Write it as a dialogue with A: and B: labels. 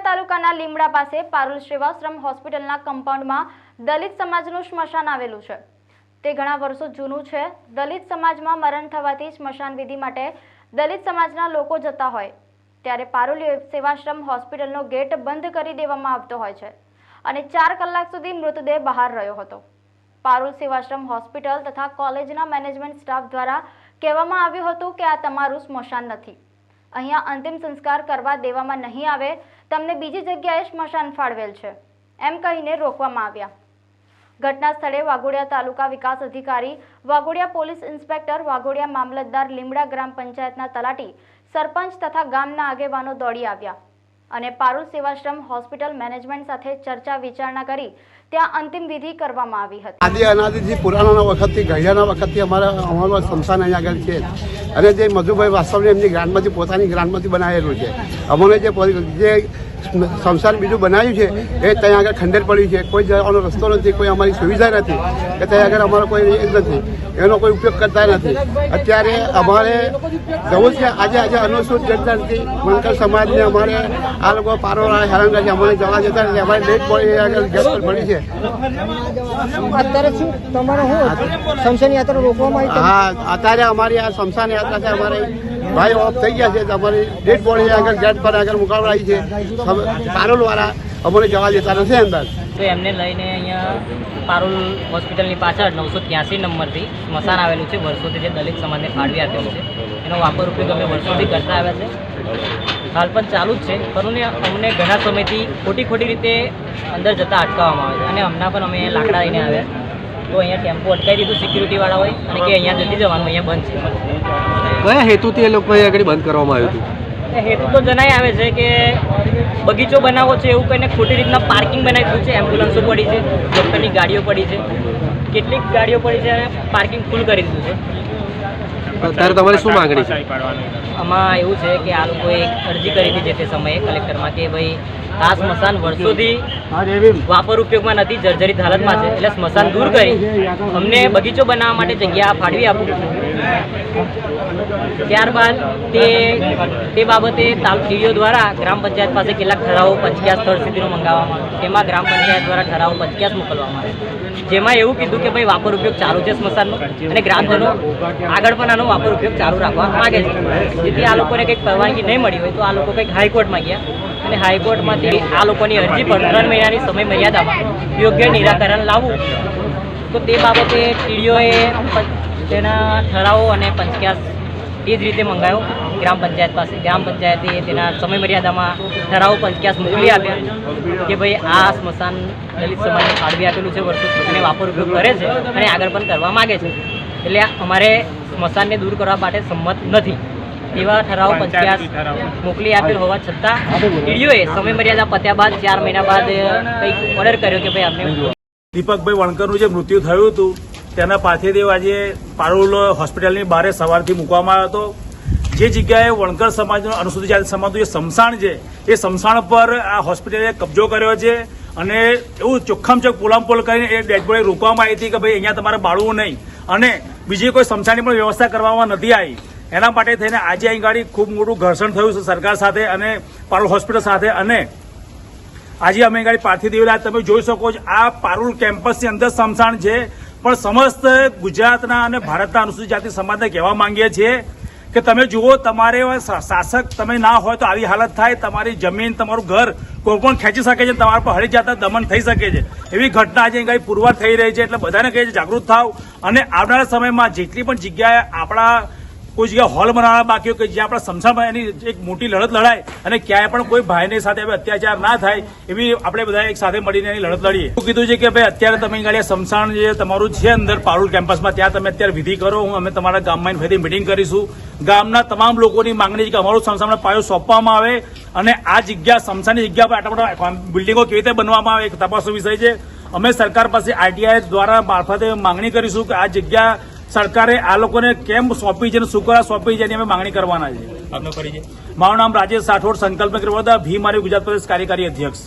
A: વાઘોડિયા તાલુકાના લીમડા પાસે પારુલ સેવાશ્રમ હોસ્પિટલના કમ્પાઉન્ડમાં દલિત સમાજનું સ્મશાન આવેલું છે। તે ઘણા વર્ષો જૂનું છે। દલિત સમાજમાં મરણ થવાથી સ્મશાન વિધિ માટે દલિત સમાજના લોકો જતા હોય ત્યારે પારુલ સેવાશ્રમ હોસ્પિટલનો ગેટ બંધ કરી દેવામાં આવતો હોય છે અને 4 કલાક સુધી મૃતદેહ બહાર રહ્યો હતો। પારુલ સેવાશ્રમ હોસ્પિટલ તથા કોલેજના મેનેજમેન્ટ સ્ટાફ દ્વારા કહેવામાં આવ્યું હતું કે આ તમારું સ્મશાન નથી, અહીંયા અંતિમ સંસ્કાર કરવા દેવામાં નહીં આવે, તમને બીજી જગ્યાએ સ્મશાન ફાળવેલ છે એમ કહીને રોકવામાં આવ્યા। ઘટના સ્થળે વાઘોડિયા તાલુકા વિકાસ અધિકારી, વાઘોડિયા પોલીસ ઇન્સ્પેક્ટર, વાઘોડિયા મામલતદાર, લીમડા ગ્રામ પંચાયતના તલાટી, સરપંચ તથા ગામના આગેવાનો દોડી આવ્યા અને પારુલ સેવાશ્રમ હોસ્પિટલ મેનેજમેન્ટ સાથે ચર્ચા વિચારણા કરી ત્યાં અંતિમ વિધિ કરવામાં આવી હતી।
B: આદિ અનાદિથી પુરાણા વખતથી ઘડિયાના વખતથી અમારું સ્મશાન અહીંયા આગળ છે અને જે મધુભાઈ વાસ્તવને એમની ગ્રાન્ટમાંથી પોતાની ગ્રાન્ટમાંથી બનાવેલું છે। અમને જે સ્મશાન બીજું બનાવ્યું છે એ ત્યાં આગળ ખંડેર પડ્યું છે, કોઈ જવાનો રસ્તો નથી, કોઈ અમારી સુવિધા નથી કે ત્યાં આગળ અમારો કોઈ એ નથી, એનો કોઈ ઉપયોગ કરતા નથી। અત્યારે અમારે જવું છે, આજે અનુસૂચિત જનજાતિ વણકર સમાજને અમારે આ લોકો પારોળા હેરાન કરે છે, અમારે જવા જતા નથી, અમારી ડેડ બોડી આગળ ગેસ પર પડી છે।
C: અત્યારે શું તમારો સ્મશાન યાત્રા રોકવામાં આવી?
B: હા, અત્યારે અમારી આ સ્મશાન યાત્રા છે, અમારે ભાઈ ઓફ થઈ ગયા છે, અમારી ડેડ બોડી આગળ ગેટ પર આગળ મુકાવડાવી છે। પારોલ વાળા અમને જવા દેતા નથી અંદર,
D: તો એમને લઈને અહીંયા પારુલ હોસ્પિટલની પાછળ 983 નંબરથી સ્મશાન આવેલું છે। વર્ષોથી જે દલિત સમાજને ફાળવી આપેલું છે એનો વાપર ઉપયોગ અમે વર્ષોથી કરતા આવ્યા છે, હાલ પણ ચાલુ જ છે। પરંતુ અમને ઘણા સમયથી ખોટી રીતે અંદર જતા અટકાવવામાં આવે છે અને હમણાં પણ અમે લાકડા લઈને આવ્યા તો અહીંયા ટેમ્પો અટકાવી દીધું સિક્યુરિટીવાળા હોય અને કે અહીંયા નથી જવાનું, અહીંયા બંધ છે।
E: કયા હેતુથી એ લોકો આગળ બંધ કરવામાં આવ્યું હતું?
D: હેતુ તો જણાઈ આવે છે કે બગીચો બનાવવો છે એવું કહીને ખોટી રીતના પાર્કિંગ બનાવી દીધું છે, એમ્બ્યુલન્સો પડી છે, ડૉક્ટરની ગાડીઓ પડી છે, કેટલીક ગાડીઓ પડી છે અને પાર્કિંગ ફૂલ કરી દીધું છે।
E: અત્યારે તમારી શું માંગણી છે?
D: આમાં એવું છે કે આ લોકોએ અરજી કરી હતી જે તે સમયે કલેક્ટરમાં કે ભાઈ આ સ્મશાન વર્ષોથી વાપર ઉપયોગમાં નથી, જર્જરિત હાલતમાં છે, એટલે સ્મશાન દૂર કરી અમને બગીચો બનાવવા માટે જગ્યા ફાળવી આપો। ત્યારબાદ તે બાબતે ટીડીઓ દ્વારા ગ્રામ પંચાયત પાસે કેટલાક ઠરાવો 50 સ્થળ સુધીનો મંગાવવામાં આવ્યો, તેમાં ગ્રામ પંચાયત દ્વારા ઠરાવો 50 મોકલવામાં આવ્યો, જેમાં એવું કીધું કે ભાઈ વાપર ઉપયોગ ચાલુ છે સ્મશાનનો અને ગ્રામજનો આગળ પણ આનો વાપર ઉપયોગ ચાલુ રાખવા માગે છે। જેથી આ લોકોને કંઈક પરવાનગી નહીં મળી હોય તો આ લોકો કંઈક હાઈકોર્ટમાં ગયા અને હાઈકોર્ટમાંથી આ લોકોની અરજી પર 3 મહિનાની સમય મર્યાદામાં યોગ્ય નિરાકરણ લાવવું, તો તે બાબતે ટીડીઓએ તેના ઠરાવો અને 50 એ જ રીતે મંગાવ્યો ગ્રામ પંચાયત પાસે। ગ્રામ પંચાયતે તેના સમય મર્યાદામાં ઠરાવો 50 મોકલી આપ્યા કે ભાઈ આ સ્મશાન દલિત સમાજને ફાળવી આપેલું છે વર્ષોથી અને વાપર ઉપયોગ કરે છે અને આગળ પણ કરવા માગે છે, એટલે અમારે સ્મશાનને દૂર કરવા માટે સંમત નથી એવા ઠરાવો 50 મોકલી આપેલ હોવા છતાં ટીડીઓએ સમય મર્યાદા પત્યા બાદ 4 મહિના બાદ કંઈક ઓર્ડર કર્યો કે ભાઈ અમને
F: દીપકભાઈ વણકરનું જે મૃત્યુ થયું હતું તેના પાર્થિવ આજે પારુલ હોસ્પિટલની બહાર સવારથી મૂકવામાં આવ્યો હતો। જે જગ્યાએ વણકર સમાજનો અનુસૂચિત જાતિ સમાજનું જે સ્મશાન છે એ સ્મશાન પર આ હોસ્પિટલે કબજો કર્યો છે અને એવું ચોખ્ખામ ચોખ્ખ પોલામપોલ કરીને એ ડેડ બોડી રોકવામાં આવી હતી કે ભાઈ અહીંયા તમારે બાળવું નહીં અને બીજી કોઈ સ્મશાનની પણ વ્યવસ્થા કરવામાં નથી આવી। એના માટે થઈને આજે અહીં ગાડી ખૂબ મોટું ઘર્ષણ થયું છે સરકાર સાથે અને પારુલ હોસ્પિટલ સાથે અને આજે અમે ગાડી પાર્થિવ દેવ તમે જોઈ શકો છો આ પારુલ કેમ્પસની અંદર સ્મશાન છે, પણ સમસ્ત ગુજરાતના અને ભારતના અનુસૂચિત જાતિ સમાજને કહેવા માંગીએ છીએ કે તમે જુઓ તમારે શાસક તમે ના હોય તો આવી હાલત થાય, તમારી જમીન તમારું ઘર કોઈ પણ ખેંચી શકે છે, તમારા પર હળી જતા દમન થઈ શકે છે, એવી ઘટના આજે કંઈ પુરવાર થઈ રહી છે। એટલે બધાને કહે છે જાગૃત થાવ અને આવનારા સમયમાં જેટલી પણ જગ્યાએ આપણા કોઈ જગ્યાએ હોલ બનાવવા બાકી હોય કે જ્યાં આપણા સ્મશાનમાં એની એક મોટી લડત લડાય અને ક્યાંય પણ કોઈ ભાઈની સાથે અત્યાચાર ના થાય એવી આપણે બધા એક સાથે મળીને એની લડત લડીએ। એવું કીધું છે કે ભાઈ અત્યારે તમે ગાડી સ્મશાન જે તમારું છે અંદર પારુલ કેમ્પસમાં ત્યાં તમે અત્યારે વિધિ કરો, અમે તમારા ગામમાં ફરીથી મિટિંગ કરીશું। ગામના તમામ લોકોની માંગણી છે કે અમારું સ્મશાનનો પાયો સોંપવામાં આવે અને આ જગ્યા સ્મશાનની જગ્યા પર આટલા મોટા બિલ્ડિંગો કેવી રીતે બનવામાં આવે એક તપાસનો વિષય છે। અમે સરકાર પાસે આરટીઆઈ દ્વારા મારફતે માંગણી કરીશું કે આ જગ્યા સરકારે આ લોકોને કેમ સોંપી છે અને શું કરવા સોંપી છે એની અમે માંગણી કરવાના છે। આપનો પરિચય? મારું નામ રાજેશ રાઠોડ, સંકલ્પ ભીમ ગુજરાત પ્રદેશ કાર્યકારી અધ્યક્ષ।